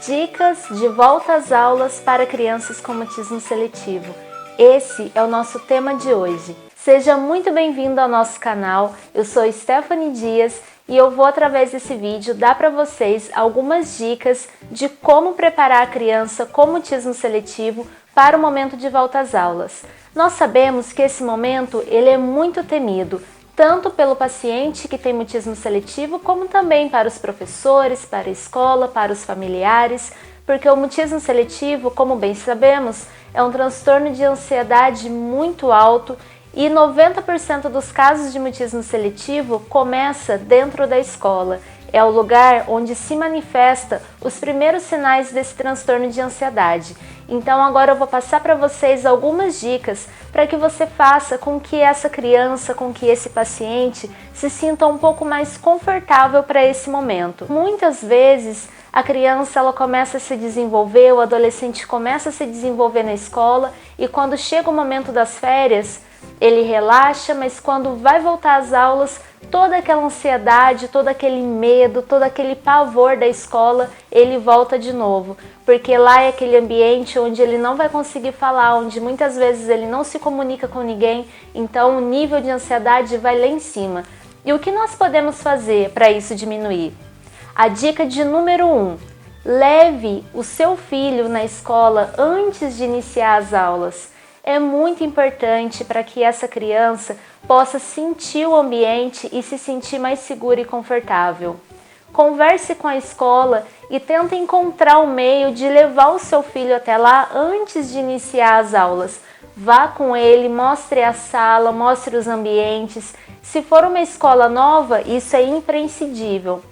Dicas de volta às aulas para crianças com mutismo seletivo. Esse é o nosso tema de hoje. Seja muito bem-vindo ao nosso canal. Eu sou Stephanie Dias e eu vou, através desse vídeo, dar para vocês algumas dicas de como preparar a criança com mutismo seletivo para o momento de volta às aulas. Nós sabemos que esse momento ele é muito temido, tanto pelo paciente que tem mutismo seletivo, como também para os professores, para a escola, para os familiares, porque o mutismo seletivo, como bem sabemos, é um transtorno de ansiedade muito alto e 90% dos casos de mutismo seletivo começa dentro da escola. É o lugar onde se manifesta os primeiros sinais desse transtorno de ansiedade. Então agora eu vou passar para vocês algumas dicas para que você faça com que essa criança, com que esse paciente se sinta um pouco mais confortável para esse momento. Muitas vezes a criança ela começa a se desenvolver, o adolescente começa a se desenvolver na escola e quando chega o momento das férias, ele relaxa, mas quando vai voltar às aulas, toda aquela ansiedade, todo aquele medo, todo aquele pavor da escola, ele volta de novo. Porque lá é aquele ambiente onde ele não vai conseguir falar, onde muitas vezes ele não se comunica com ninguém, então o nível de ansiedade vai lá em cima. E o que nós podemos fazer para isso diminuir? A dica de número 1, leve o seu filho na escola antes de iniciar as aulas. É muito importante para que essa criança possa sentir o ambiente e se sentir mais segura e confortável. Converse com a escola e tente encontrar um meio de levar o seu filho até lá antes de iniciar as aulas. Vá com ele, mostre a sala, mostre os ambientes. Se for uma escola nova, isso é imprescindível.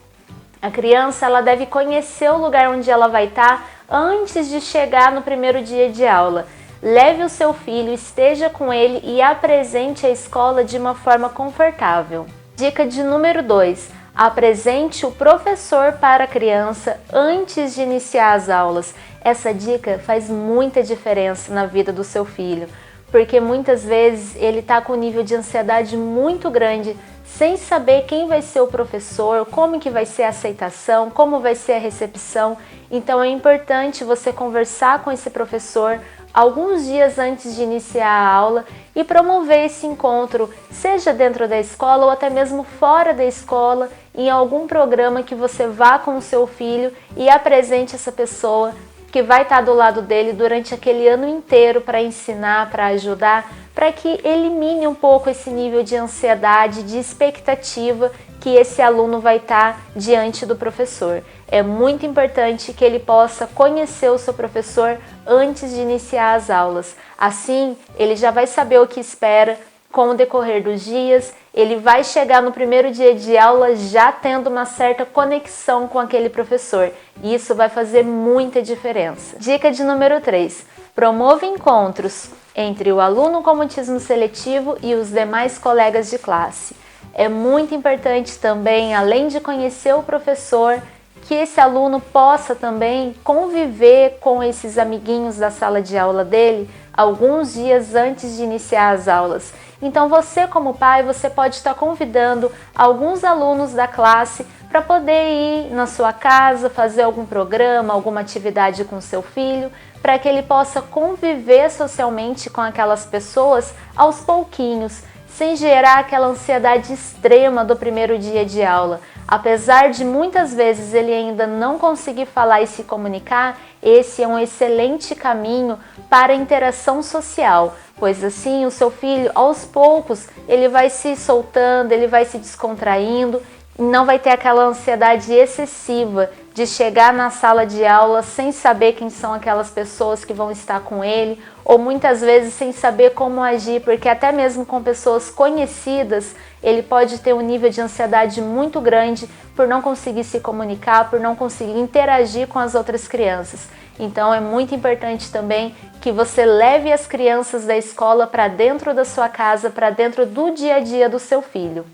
A criança ela deve conhecer o lugar onde ela vai estar antes de chegar no primeiro dia de aula. Leve o seu filho, esteja com ele e apresente a escola de uma forma confortável. Dica de número 2. Apresente o professor para a criança antes de iniciar as aulas. Essa dica faz muita diferença na vida do seu filho, porque muitas vezes ele está com um nível de ansiedade muito grande, sem saber quem vai ser o professor, como que vai ser a aceitação, como vai ser a recepção. Então é importante você conversar com esse professor alguns dias antes de iniciar a aula e promover esse encontro, seja dentro da escola ou até mesmo fora da escola, em algum programa que você vá com o seu filho e apresente essa pessoa que vai estar do lado dele durante aquele ano inteiro para ensinar, para ajudar, para que elimine um pouco esse nível de ansiedade, de expectativa que esse aluno vai estar diante do professor. É muito importante que ele possa conhecer o seu professor antes de iniciar as aulas. Assim, ele já vai saber o que espera com o decorrer dos dias, ele vai chegar no primeiro dia de aula já tendo uma certa conexão com aquele professor. E isso vai fazer muita diferença. Dica de número 3. Promova encontros entre o aluno com mutismo seletivo e os demais colegas de classe. É muito importante também, além de conhecer o professor, que esse aluno possa também conviver com esses amiguinhos da sala de aula dele alguns dias antes de iniciar as aulas. Então você, como pai, você pode estar convidando alguns alunos da classe para poder ir na sua casa, fazer algum programa, alguma atividade com seu filho, para que ele possa conviver socialmente com aquelas pessoas aos pouquinhos, sem gerar aquela ansiedade extrema do primeiro dia de aula. Apesar de muitas vezes ele ainda não conseguir falar e se comunicar, esse é um excelente caminho para a interação social, pois assim o seu filho, aos poucos, ele vai se soltando, ele vai se descontraindo, não vai ter aquela ansiedade excessiva de chegar na sala de aula sem saber quem são aquelas pessoas que vão estar com ele, ou muitas vezes sem saber como agir, porque até mesmo com pessoas conhecidas, ele pode ter um nível de ansiedade muito grande por não conseguir se comunicar, por não conseguir interagir com as outras crianças. Então é muito importante também que você leve as crianças da escola para dentro da sua casa, para dentro do dia a dia do seu filho.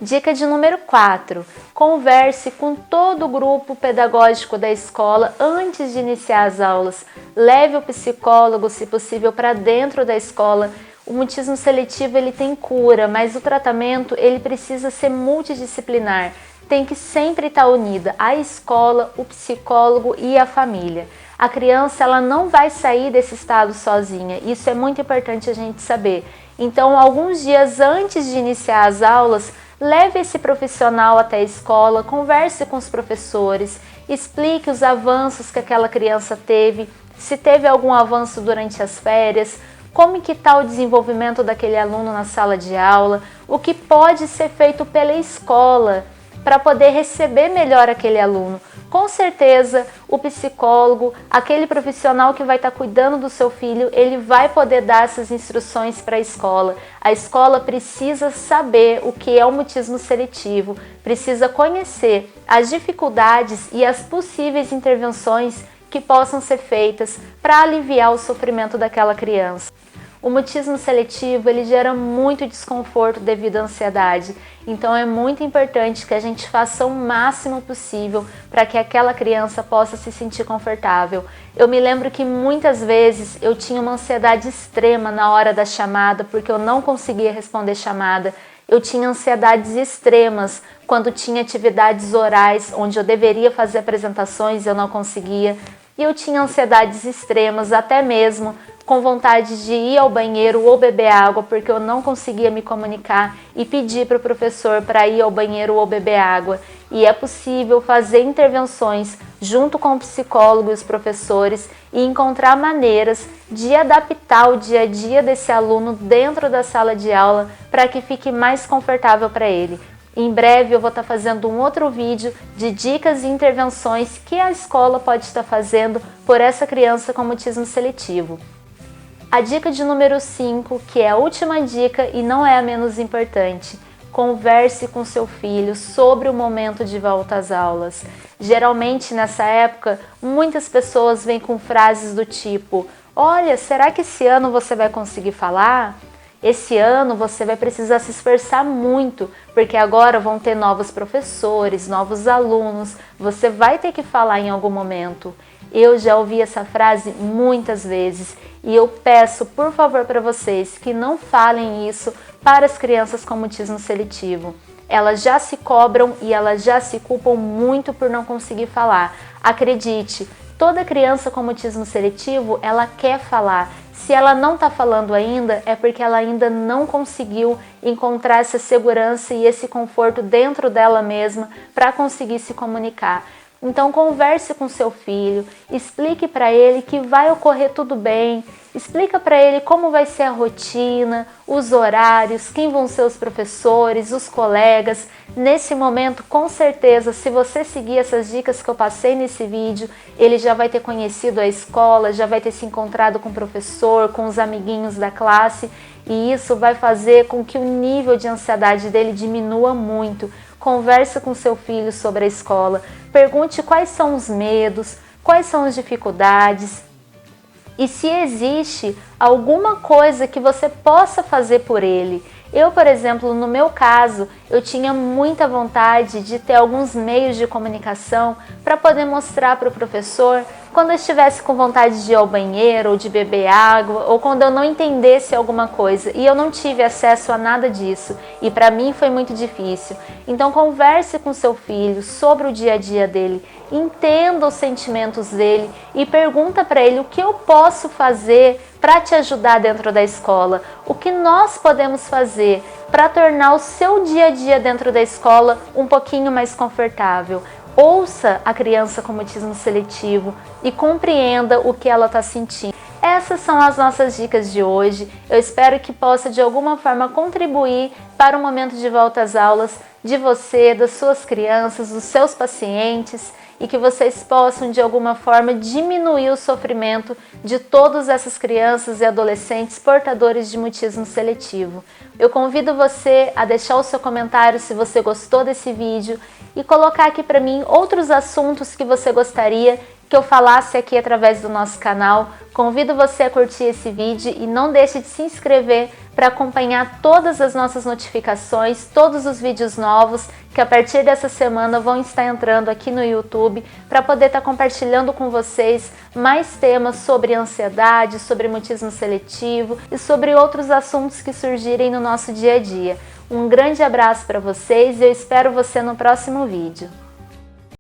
Dica de número 4. Converse com todo o grupo pedagógico da escola antes de iniciar as aulas. Leve o psicólogo, se possível, para dentro da escola. O mutismo seletivo ele tem cura, mas o tratamento ele precisa ser multidisciplinar. tem que sempre estar unida, a escola, o psicólogo e a família. A criança ela não vai sair desse estado sozinha, isso é muito importante a gente saber. Então, alguns dias antes de iniciar as aulas, leve esse profissional até a escola, converse com os professores, explique os avanços que aquela criança teve, se teve algum avanço durante as férias, como que está o desenvolvimento daquele aluno na sala de aula, o que pode ser feito pela escola para poder receber melhor aquele aluno. Com certeza, o psicólogo, aquele profissional que vai estar cuidando do seu filho, ele vai poder dar essas instruções para a escola. A escola precisa saber o que é o mutismo seletivo, precisa conhecer as dificuldades e as possíveis intervenções que possam ser feitas para aliviar o sofrimento daquela criança. O mutismo seletivo ele gera muito desconforto devido à ansiedade, então é muito importante que a gente faça o máximo possível para que aquela criança possa se sentir confortável. Eu me lembro que muitas vezes eu tinha uma ansiedade extrema na hora da chamada porque eu não conseguia responder chamada. Eu tinha ansiedades extremas quando tinha atividades orais onde eu deveria fazer apresentações e eu não conseguia. E eu tinha ansiedades extremas até mesmo com vontade de ir ao banheiro ou beber água porque eu não conseguia me comunicar e pedir para o professor para ir ao banheiro ou beber água. E é possível fazer intervenções junto com o psicólogo e os professores e encontrar maneiras de adaptar o dia a dia desse aluno dentro da sala de aula para que fique mais confortável para ele. Em breve eu vou estar fazendo um outro vídeo de dicas e intervenções que a escola pode estar fazendo por essa criança com mutismo seletivo. A dica de número 5, que é a última dica e não é a menos importante, converse com seu filho sobre o momento de volta às aulas. Geralmente nessa época, muitas pessoas vêm com frases do tipo: olha, será que esse ano você vai conseguir falar? Esse ano você vai precisar se esforçar muito, porque agora vão ter novos professores, novos alunos, você vai ter que falar em algum momento. Eu já ouvi essa frase muitas vezes e eu peço, por favor, para vocês que não falem isso para as crianças com mutismo seletivo. Elas já se cobram e elas já se culpam muito por não conseguir falar. Acredite, toda criança com mutismo seletivo, ela quer falar. Se ela não está falando ainda, é porque ela ainda não conseguiu encontrar essa segurança e esse conforto dentro dela mesma para conseguir se comunicar. Então converse com seu filho, explique para ele que vai ocorrer tudo bem, explica para ele como vai ser a rotina, os horários, quem vão ser os professores, os colegas. Nesse momento, com certeza, se você seguir essas dicas que eu passei nesse vídeo, ele já vai ter conhecido a escola, já vai ter se encontrado com o professor, com os amiguinhos da classe, e isso vai fazer com que o nível de ansiedade dele diminua muito. Converse com seu filho sobre a escola, pergunte quais são os medos, quais são as dificuldades e se existe alguma coisa que você possa fazer por ele. Eu, por exemplo, no meu caso, eu tinha muita vontade de ter alguns meios de comunicação para poder mostrar para o professor quando eu estivesse com vontade de ir ao banheiro ou de beber água ou quando eu não entendesse alguma coisa e eu não tive acesso a nada disso e para mim foi muito difícil. Então converse com seu filho sobre o dia a dia dele, entenda os sentimentos dele e pergunta para ele o que eu posso fazer para te ajudar dentro da escola, o que nós podemos fazer para tornar o seu dia a dia dentro da escola um pouquinho mais confortável. Ouça a criança com mutismo seletivo e compreenda o que ela está sentindo. Essas são as nossas dicas de hoje. Eu espero que possa de alguma forma contribuir para o momento de volta às aulas de você, das suas crianças, dos seus pacientes e que vocês possam de alguma forma diminuir o sofrimento de todas essas crianças e adolescentes portadores de mutismo seletivo. Eu convido você a deixar o seu comentário se você gostou desse vídeo e colocar aqui para mim outros assuntos que você gostaria que eu falasse aqui através do nosso canal. Convido você a curtir esse vídeo e não deixe de se inscrever para acompanhar todas as nossas notificações, todos os vídeos novos que a partir dessa semana vão estar entrando aqui no YouTube para poder estar compartilhando com vocês mais temas sobre ansiedade, sobre mutismo seletivo e sobre outros assuntos que surgirem no nosso dia a dia. Um grande abraço para vocês e eu espero você no próximo vídeo.